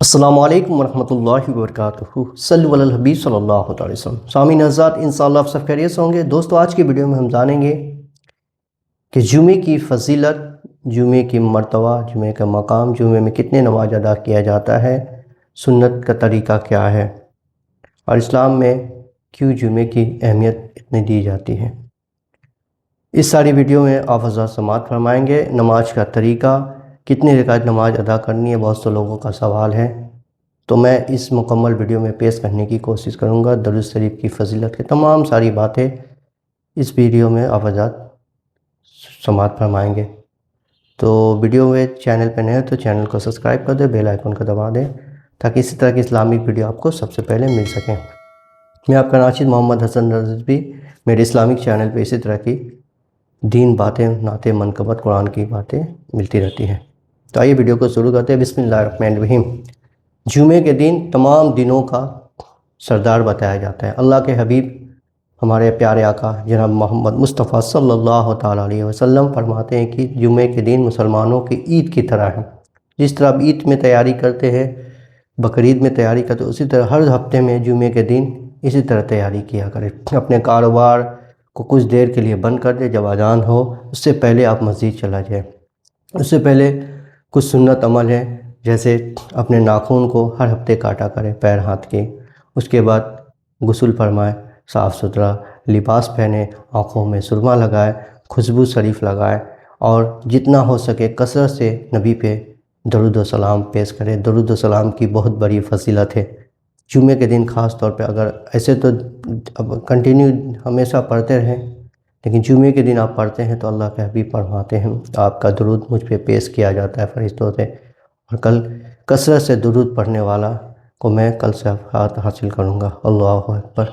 السلام علیکم ورحمۃ اللہ وبرکاتہ۔ صلو علی الحبیب صلی اللہ علیہ وسلم۔ سامعین حضرات، انشاءاللہ آپ سب خیریت سے ہوں گے۔ دوستو، آج کی ویڈیو میں ہم جانیں گے کہ جمعے کی فضیلت، جمعے کی مرتبہ، جمعے کا مقام، جمعے میں کتنے نماز ادا کیا جاتا ہے، سنت کا طریقہ کیا ہے، اور اسلام میں کیوں جمعے کی اہمیت اتنی دی جاتی ہے۔ اس ساری ویڈیو میں آپ حضرات سماعت فرمائیں گے۔ نماز کا طریقہ، کتنی رکعت نماز ادا کرنی ہے، بہت سے لوگوں کا سوال ہے، تو میں اس مکمل ویڈیو میں پیش کرنے کی کوشش کروں گا۔ درود شریف کی فضیلت کی تمام ساری باتیں اس ویڈیو میں آپ حضرات سماعت فرمائیں گے۔ تو ویڈیو میں چینل پہ نئے ہیں تو چینل کو سبسکرائب کر دیں، بیل آئیکن کو دبا دیں تاکہ اسی طرح کی اسلامک ویڈیو آپ کو سب سے پہلے مل سکیں۔ میں آپ کا ناشد محمد حسن رضوی، میرے اسلامک چینل پہ اسی طرح کی دین باتیں، نعتیں، منقبت، قرآن کی باتیں ملتی رہتی ہیں۔ تو آئیے ویڈیو کو شروع کرتے ہیں۔ بسم اللہ الرحمن الرحیم۔ جمعے کے دن تمام دنوں کا سردار بتایا جاتا ہے۔ اللہ کے حبیب، ہمارے پیارے آقا جناب محمد مصطفیٰ صلی اللہ تعالیٰ علیہ وسلم فرماتے ہیں کہ جمعے کے دن مسلمانوں کی عید کی طرح ہے۔ جس طرح آپ عید میں تیاری کرتے ہیں، بقرعید میں تیاری کرتے ہیں، اسی طرح ہر ہفتے میں جمعے کے دن اسی طرح تیاری کیا کریں۔ اپنے کاروبار کو کچھ دیر کے لیے بند کر دیں، جب اذان ہو اس سے پہلے آپ مسجد چلا جائیں۔ اس سے پہلے کچھ سنت عمل ہے، جیسے اپنے ناخن کو ہر ہفتے کاٹا کریں، پیر ہاتھ کے۔ اس کے بعد غسل فرمائیں، صاف ستھرا لباس پہنیں، آنکھوں میں سرما لگائیں، خوشبو شریف لگائیں، اور جتنا ہو سکے کثرت سے نبی پہ درود و سلام پیش کریں۔ درود و سلام کی بہت بڑی فضیلت ہے۔ جمعے کے دن خاص طور پہ، اگر ایسے تو کنٹینیو ہمیشہ پڑھتے رہیں، لیکن جمعے کے دن آپ پڑھتے ہیں تو اللہ کے حبیب فرماتے ہیں آپ کا درود مجھ پہ پیش کیا جاتا ہے فرشتوں سے، اور کل کثرت سے درود پڑھنے والا کو میں کل شفاعت حاصل کروں گا۔ اللہ اکبر۔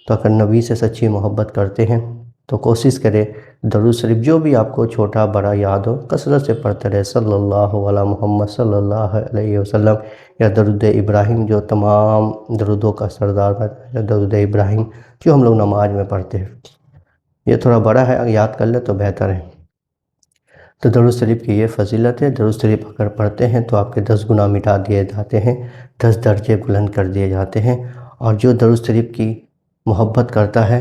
تو اگر نبی سے سچی محبت کرتے ہیں تو کوشش کرے درود شریف جو بھی آپ کو چھوٹا بڑا یاد ہو کثرت سے پڑھتے رہے۔ صلی اللہ علی محمد صلی اللہ علیہ وسلم، یا درود ابراہیم جو تمام درودوں کا سردار ہے، درود ابراہیم جو ہم لوگ نماز میں پڑھتے ہیں۔ یہ تھوڑا بڑا ہے، اگر یاد کر لے تو بہتر ہے۔ تو درود شریف کی یہ فضیلت ہے۔ درود شریف اگر پڑھتے ہیں تو آپ کے 10 گناہ مٹا دیے جاتے ہیں، 10 درجے بلند کر دیے جاتے ہیں، اور جو درود شریف کی محبت کرتا ہے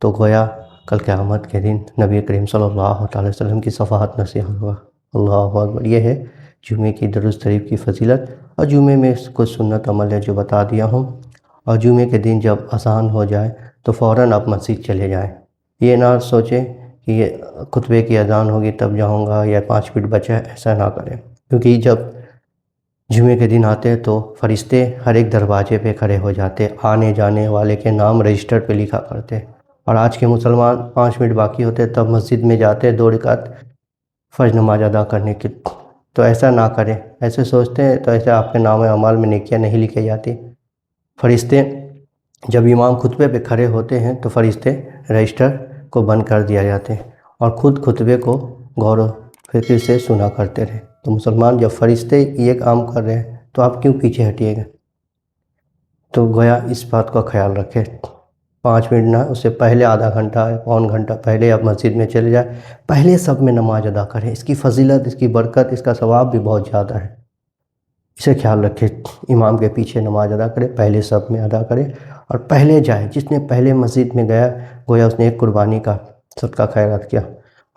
تو گویا کل قیامت کے دن نبی کریم صلی اللہ علیہ وسلم کی شفاعت نصیب ہوگا۔ اللہ اکبر۔ یہ ہے جمعے کی درود شریف کی فضیلت، اور جمعے میں کچھ سنت عمل ہے جو بتا دیا ہوں۔ اور جمعے کے دن جب اذان ہو جائے تو فوراً آپ مسجد چلے جائیں۔ یہ نہ سوچیں کہ یہ خطبے کی اذان ہوگی تب جاؤں گا یا 5 منٹ بچا ہے، ایسا نہ کریں، کیونکہ جب جمعے کے دن آتے ہیں تو فرشتے ہر ایک دروازے پہ کھڑے ہو جاتے، آنے جانے والے کے نام رجسٹر پہ لکھا کرتے، اور آج کے مسلمان 5 منٹ باقی ہوتے تب مسجد میں جاتے 2 رکعت فرض نماز ادا کرنے کی۔ تو ایسا نہ کریں، ایسے سوچتے ہیں تو ایسے آپ کے نام اعمال میں نیکیاں نہیں لکھی جاتی۔ فرشتے جب امام خطبے پہ کھڑے ہوتے ہیں تو فرشتے رجسٹر کو بند کر دیا جاتے ہیں، اور خود خطبے کو غور و فکر سے سنا کرتے رہے۔ تو مسلمان جب فرشتے یہ کام کر رہے ہیں تو آپ کیوں پیچھے ہٹیے گا؟ تو گویا اس بات کا خیال رکھیں، 5 منٹ نہ، اس سے پہلے آدھا گھنٹہ پون گھنٹہ پہلے آپ مسجد میں چلے جائیں، پہلے سب میں نماز ادا کریں۔ اس کی فضیلت، اس کی برکت، اس کا ثواب بھی بہت زیادہ ہے، اسے خیال رکھیں۔ امام کے پیچھے نماز ادا کرے، پہلے سب میں ادا کرے، اور پہلے جائے۔ جس نے پہلے مسجد میں گیا گویا اس نے ایک قربانی کا صدقہ خیرات کیا،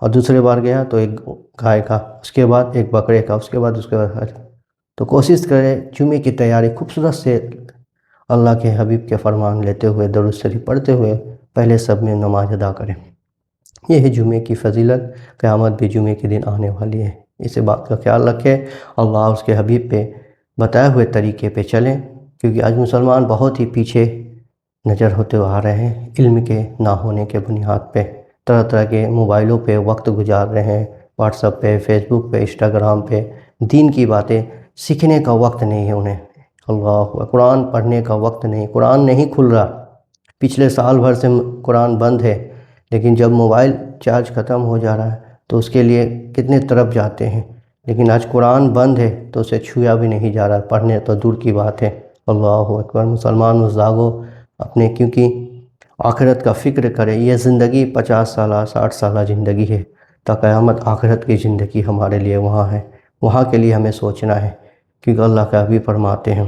اور دوسرے بار گیا تو ایک گائے کا، اس کے بعد ایک بکرے کا، اس کے بعد تو کوشش کرے جمعے کی تیاری خوبصورت سے اللہ کے حبیب کے فرمان لیتے ہوئے، درود شریف پڑھتے ہوئے پہلے سب میں نماز ادا کریں۔ یہ ہے جمعے کی فضیلت۔ قیامت بھی جمعے کے دن آنے والی ہے، اس بات کا خیال رکھیں۔ اللہ اس کے حبیب پہ بتائے ہوئے طریقے پہ چلیں، کیونکہ آج مسلمان بہت ہی پیچھے نظر ہوتے آ رہے ہیں۔ علم کے نہ ہونے کے بنیاد پہ طرح طرح کے موبائلوں پہ وقت گزار رہے ہیں، واٹس ایپ پہ، فیس بک پہ، انسٹاگرام پہ۔ دین کی باتیں سیکھنے کا وقت نہیں ہے انہیں۔ اللہ، قرآن پڑھنے کا وقت نہیں، قرآن نہیں کھل رہا۔ پچھلے سال بھر سے قرآن بند ہے، لیکن جب موبائل چارج ختم ہو جا رہا ہے تو اس کے لیے کتنے طرف جاتے ہیں، لیکن آج قرآن بند ہے تو اسے چھویا بھی نہیں جا رہا، پڑھنے تو دور کی بات ہے۔ اللہ اکبر۔ مسلمان جاگو اپنے، کیونکہ آخرت کا فکر کرے۔ یہ زندگی 50 سالہ 60 سالہ زندگی ہے، تا قیامت آخرت کی زندگی ہمارے لیے وہاں ہے۔ وہاں کے لیے ہمیں سوچنا ہے کیونکہ اللہ کا حبیب فرماتے ہیں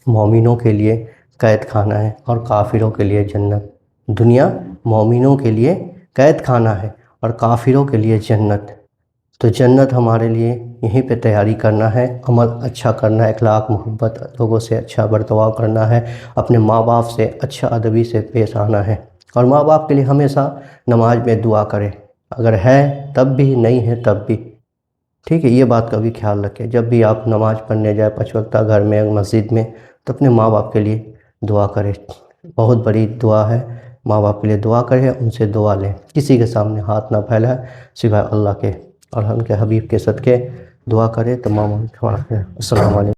مومنوں کے لیے قید خانہ ہے اور کافروں کے لیے جنت. دنیا مومنوں کے لیے قید خانہ ہے اور کافروں کے لیے جنت. تو جنت ہمارے لیے یہیں پہ تیاری کرنا ہے، عمل اچھا کرنا ہے، اخلاق محبت، لوگوں سے اچھا برتاؤ کرنا ہے، اپنے ماں باپ سے اچھا ادبی سے پیش آنا ہے. اور ماں باپ کے لیے ہمیشہ نماز میں دعا کرے، اگر ہے تب بھی، نہیں ہے تب بھی. ٹھیک ہے، یہ بات کا بھی خیال رکھیں. جب بھی آپ نماز پڑھنے جائیں 5 وقتہ گھر میں مسجد میں، تو اپنے ماں باپ کے لیے دعا کریں. بہت بڑی دعا ہے، ماں باپ کے لیے دعا کریں، ان سے دعا لیں. کسی کے سامنے ہاتھ نہ پھیلائیں سوائے اللہ کے، اور ان کے حبیب کے صدقے دعا کریں. تمام السلام علیکم.